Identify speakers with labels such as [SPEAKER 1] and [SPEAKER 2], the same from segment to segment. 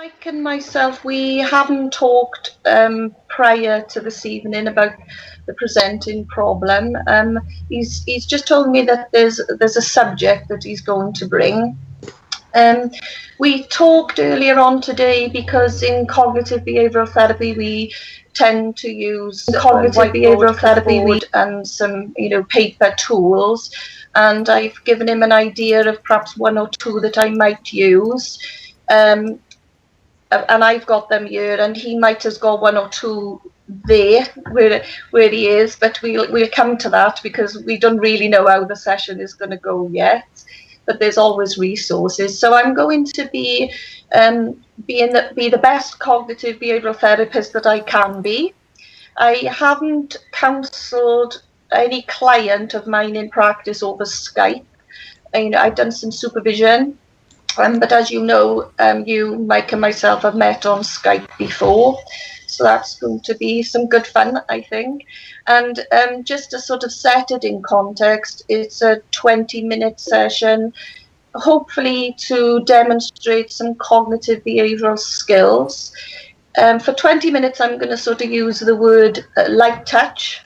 [SPEAKER 1] Mike and myself, we haven't talked prior to this evening about the presenting problem. He's just told me that there's a subject that he's going to bring. We talked earlier on today because in cognitive behavioural therapy we tend to use cognitive behavioural therapy and some paper tools, and I've given him an idea of perhaps one or two that I might use. And I've got them here, and he might have got one or two there where he is, but we'll come to that because we don't really know how the session is going to go yet. But there's always resources. So I'm going to be the best cognitive behavioural therapist that I can be. I haven't counselled any client of mine in practice over Skype. I've done some supervision. But as you know, you, Mike, and myself have met on Skype before, so that's going to be some good fun, I think. And just to sort of set it in context, it's a 20-minute session, hopefully to demonstrate some cognitive behavioural skills. For 20 minutes, I'm going to sort of use the word light touch,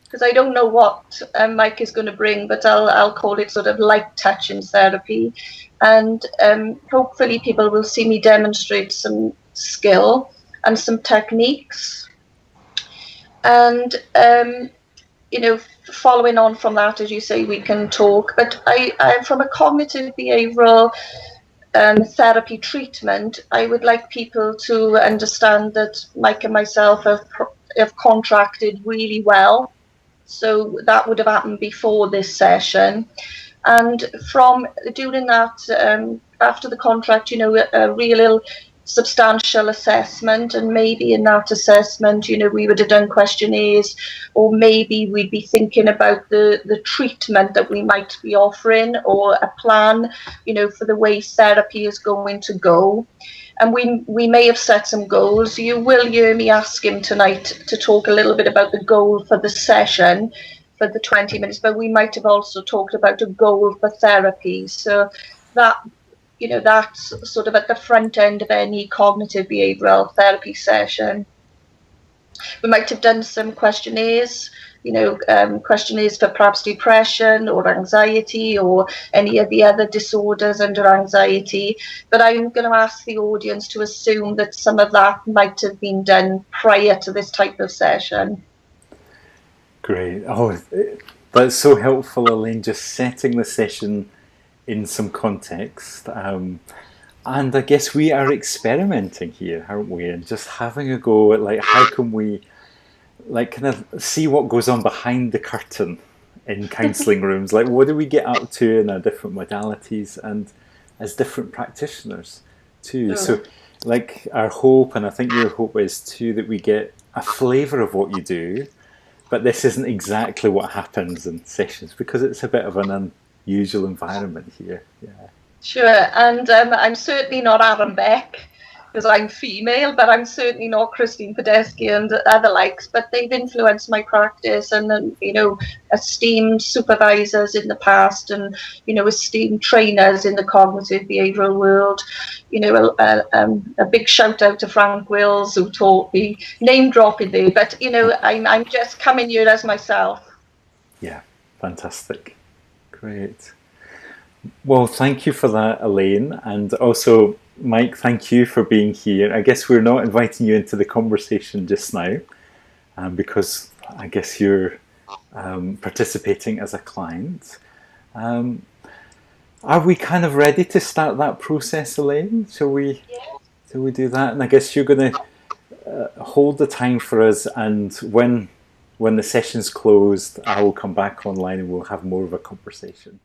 [SPEAKER 1] because I don't know what Mike is going to bring, but I'll call it sort of light touch in therapy. And hopefully people will see me demonstrate some skill and some techniques. And, following on from that, as you say, we can talk. But I from a cognitive behavioural therapy treatment, I would like people to understand that Mike and myself have contracted really well. So that would have happened before this session. And from doing that, after the contract, a real substantial assessment, and maybe in that assessment, we would have done questionnaires, or maybe we'd be thinking about the treatment that we might be offering, or a plan, for the way therapy is going to go. And we may have set some goals. You will hear me ask him tonight to talk a little bit about the goal for the session, for the 20 minutes, but we might have also talked about a goal for therapy. So that, that's sort of at the front end of any cognitive behavioural therapy session. We might have done some questionnaires, questionnaires for perhaps depression or anxiety or any of the other disorders under anxiety. But I'm going to ask the audience to assume that some of that might have been done prior to this type of session.
[SPEAKER 2] Great. Oh, that's so helpful, Elaine, just setting the session in some context. And I guess we are experimenting here, aren't we? And just having a go at how can we kind of see what goes on behind the curtain in counselling rooms. What do we get up to in our different modalities and as different practitioners too. So our hope, and I think your hope is too, that we get a flavour of what you do. But this isn't exactly what happens in sessions because it's a bit of an unusual environment here. Yeah.
[SPEAKER 1] Sure, and I'm certainly not Aaron Beck because I'm female, but I'm certainly not Christine Podesky and other likes. But they've influenced my practice, and esteemed supervisors in the past, and esteemed trainers in the cognitive behavioural world. A big shout out to Frank Wills, who taught me, name dropping there. But I'm just coming here as myself.
[SPEAKER 2] Yeah, fantastic, great. Well, thank you for that, Elaine, and also Mike, thank you for being here. I guess we're not inviting you into the conversation just now because I guess you're participating as a client. Are we kind of ready to start that process, Elaine? Shall we do that? And I guess you're going to hold the time for us, and when the session's closed, I will come back online and we'll have more of a conversation.